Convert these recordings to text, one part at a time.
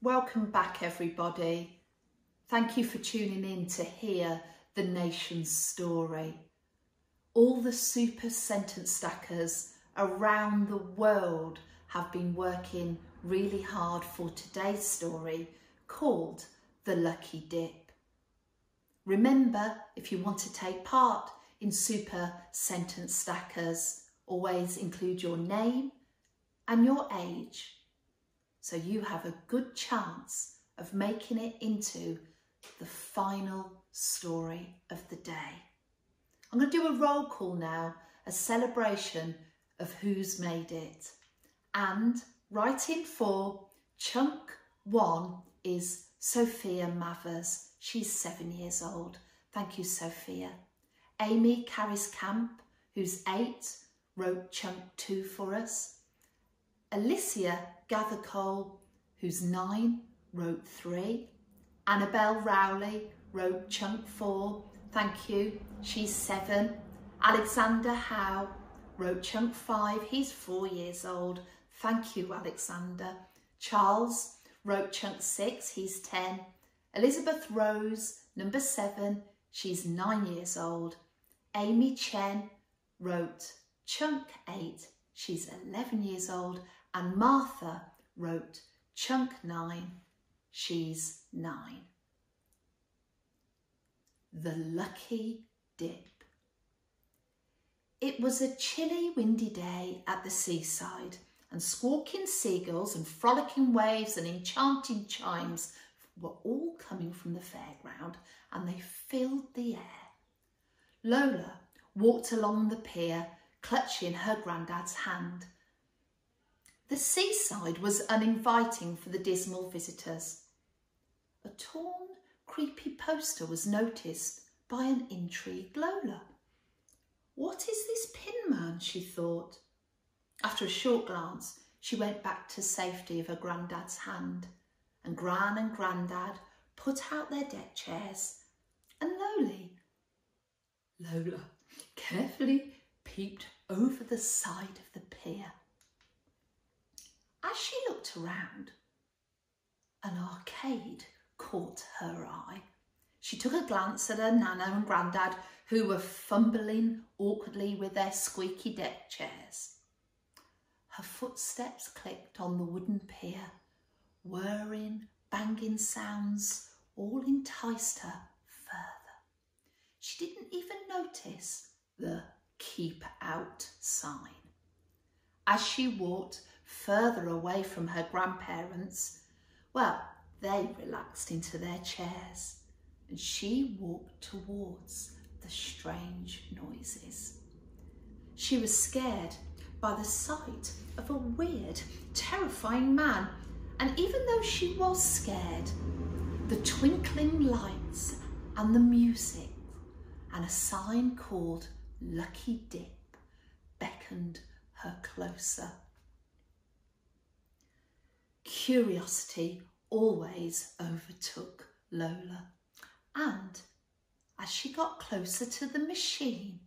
Welcome back, everybody. Thank you for tuning in to hear the nation's story. All the super sentence stackers around the world have been working really hard for today's story called The Lucky Dip. Remember, if you want to take part in super sentence stackers, always include your name and your age, so you have a good chance of making it into the final story of the day. I'm going to do a roll call now, a celebration of who's made it. And writing for chunk 1 is Sophia Mavers. She's 7 years old. Thank you, Sophia. Amy Carries Camp, who's 8, wrote chunk 2 for us. Alicia Gathercole, who's 9, wrote 3. Annabelle Rowley wrote chunk 4. Thank you. She's 7. Alexander Howe wrote chunk 5. He's 4 years old. Thank you, Alexander. Charles wrote chunk 6. He's 10. Elizabeth Rose, number 7. She's 9 years old. Amy Chen wrote chunk 8. She's 11 years old. And Martha wrote chunk 9. She's 9. The Lucky Dip. It was a chilly, windy day at the seaside, and squawking seagulls and frolicking waves and enchanting chimes were all coming from the fairground, and they filled the air. Lola walked along the pier, clutching her granddad's hand. The seaside was uninviting for the dismal visitors. A torn, creepy poster was noticed by an intrigued Lola. What is this pin man, she thought. After a short glance, she went back to safety of her granddad's hand, and Gran and Grandad put out their deck chairs, and Lola carefully peeped over the side of the pier. As she looked around, an arcade caught her eye. She took a glance at her Nana and Grandad, who were fumbling awkwardly with their squeaky deck chairs. Her footsteps clicked on the wooden pier. Whirring, banging sounds all enticed her further. She didn't even notice the "Keep Out" sign. As she walked further away from her grandparents, well, they relaxed into their chairs, and she walked towards the strange noises. She was scared by the sight of a weird, terrifying man, and even though she was scared, the twinkling lights and the music and a sign called Lucky Dip beckoned her closer. Curiosity always overtook Lola, and as she got closer to the machine,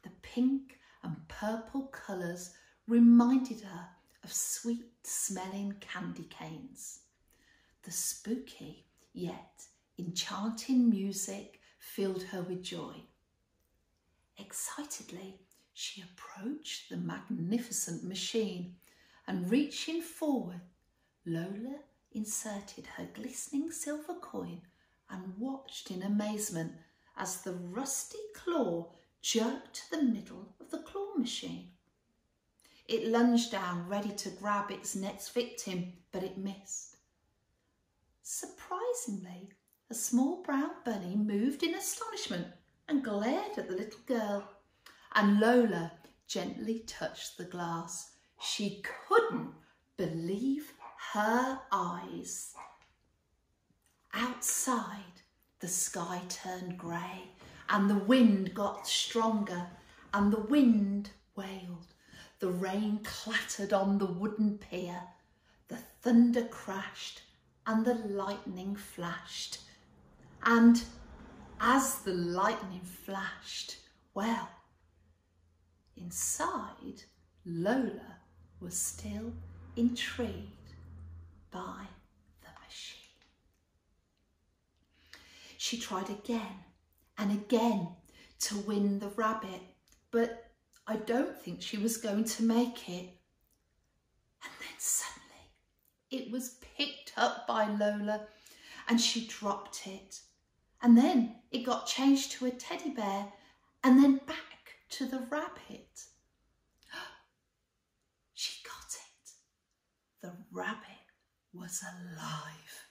the pink and purple colours reminded her of sweet-smelling candy canes. The spooky yet enchanting music filled her with joy. Excitedly, she approached the magnificent machine, and reaching forward, Lola inserted her glistening silver coin and watched in amazement as the rusty claw jerked to the middle of the claw machine. It lunged down, ready to grab its next victim, but it missed. Surprisingly, a small brown bunny moved in astonishment and glared at the little girl, and Lola gently touched the glass. She couldn't believe her eyes. Outside, the sky turned grey, and the wind got stronger, and the wind wailed. The rain clattered on the wooden pier, the thunder crashed, and the lightning flashed. And as the lightning flashed, well, inside, Lola was still intrigued by the machine. she tried again and again to win the rabbit, but I don't think she was going to make it. And then suddenly it was picked up by Lola and she dropped it. And then it got changed to a teddy bear and then back to the rabbit. She got it. The rabbit was alive.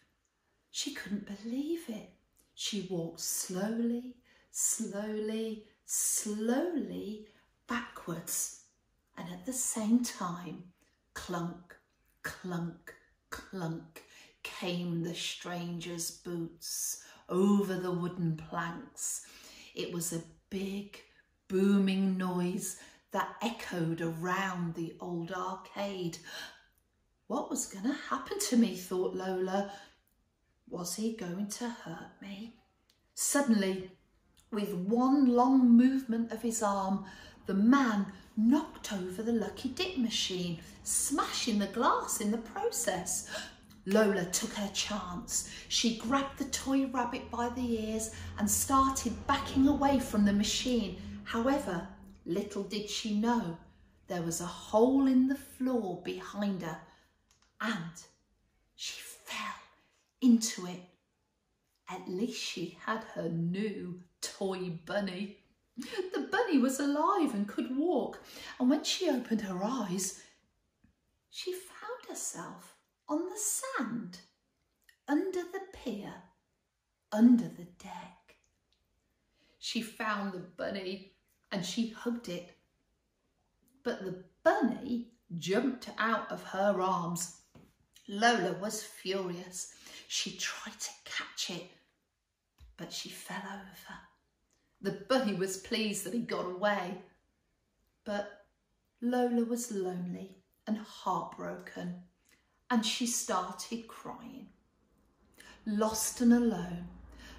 She couldn't believe it. She walked slowly, slowly, slowly backwards. And at the same time, clunk, clunk, clunk, came the stranger's boots over the wooden planks. It was a big, booming noise that echoed around the old arcade. What was going to happen to me, thought Lola. Was he going to hurt me? Suddenly, with one long movement of his arm, the man knocked over the lucky dip machine, smashing the glass in the process. Lola took her chance. She grabbed the toy rabbit by the ears and started backing away from the machine. However, little did she know, there was a hole in the floor behind her and she fell into it. At least she had her new toy bunny. The bunny was alive and could walk, and when she opened her eyes, she found herself on the sand, under the pier, under the deck. She found the bunny and she hugged it, but the bunny jumped out of her arms. Lola was furious. She tried to catch it, but she fell over. The bunny was pleased that he got away, but Lola was lonely and heartbroken, and she started crying. Lost and alone,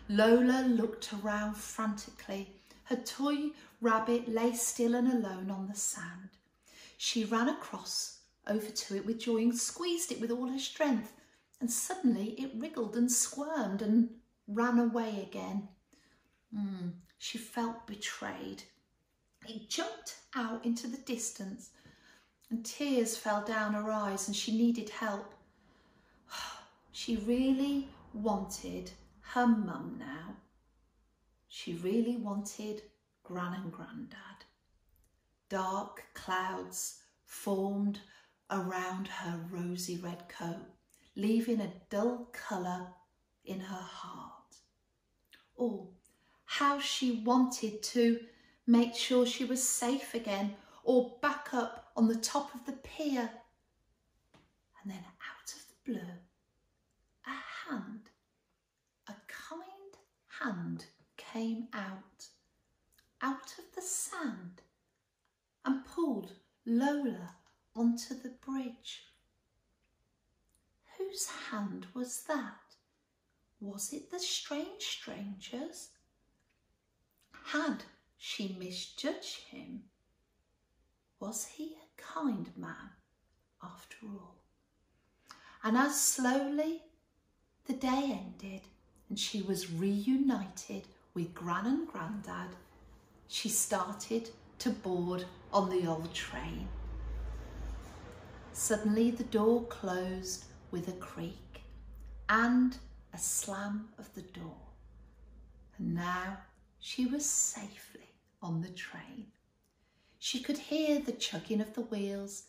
Lola looked around frantically. Her toy rabbit lay still and alone on the sand. She ran across over to it with joy and squeezed it with all her strength, and suddenly it wriggled and squirmed and ran away again. She felt betrayed. It jumped out into the distance and tears fell down her eyes and she needed help. She really wanted her mum now. She really wanted Gran and Grandad. Dark clouds formed around her rosy red coat, leaving a dull colour in her heart. Oh, how she wanted to make sure she was safe again, or back up on the top of the pier. And then out of the blue, a hand, a kind hand came out of the sand and pulled Lola onto the bridge. Whose hand was that? Was it the strange stranger's? Had she misjudged him? Was he a kind man after all? And as slowly the day ended and she was reunited with Gran and Grandad, she started to board on the old train. Suddenly the door closed with a creak and a slam of the door. And now she was safely on the train. She could hear the chugging of the wheels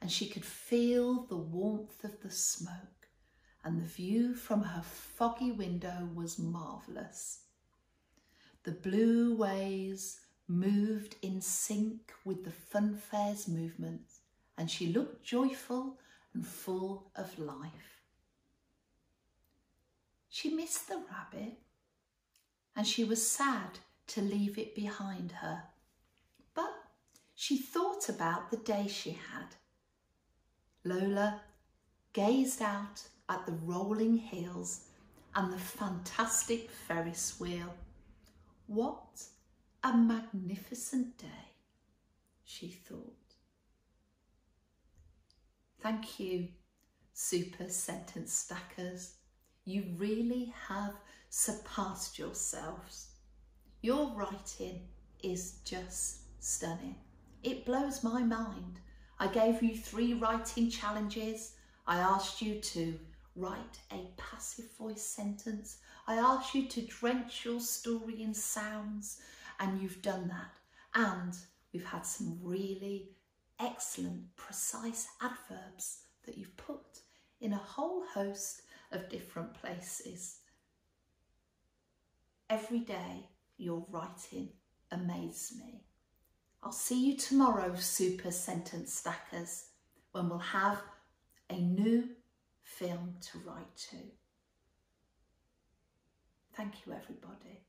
and she could feel the warmth of the smoke, and the view from her foggy window was marvellous. The blue waves moved in sync with the funfair's movements, and she looked joyful and full of life. She missed the rabbit and she was sad to leave it behind her, but she thought about the day she had. Lola gazed out at the rolling hills and the fantastic Ferris wheel. What a magnificent day, she thought. Thank you, super sentence stackers. You really have surpassed yourselves. Your writing is just stunning. It blows my mind. I gave you 3 writing challenges. I asked you to write a passive voice sentence. I asked you to drench your story in sounds, and you've done that. And we've had some really excellent, precise adverbs that you've put in a whole host of different places. Every day, your writing amazes me. I'll see you tomorrow, super sentence stackers, when we'll have a new film to write to. Thank you, everybody.